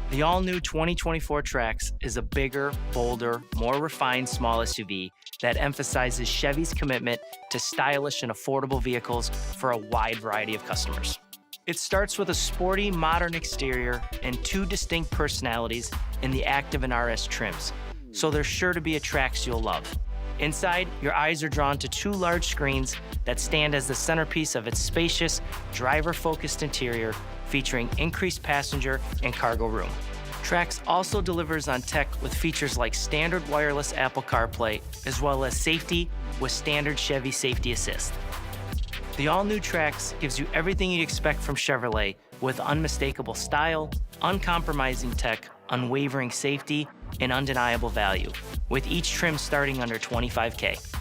The all-new 2024 Trax is a bigger, bolder, more refined small SUV that emphasizes Chevy's commitment to stylish and affordable vehicles for a wide variety of customers. It starts with a sporty, modern exterior and two distinct personalities in the Active and RS trims, so there's sure to be a Trax you'll love. Inside, your eyes are drawn to two large screens that stand as the centerpiece of its spacious, driver-focused interior, featuring increased passenger and cargo room. Trax also delivers on tech with features like standard wireless Apple CarPlay, as well as safety with standard Chevy Safety Assist. The all-new Trax gives you everything you'd expect from Chevrolet with unmistakable style, uncompromising tech, unwavering safety, and undeniable value, with each trim starting under $25K.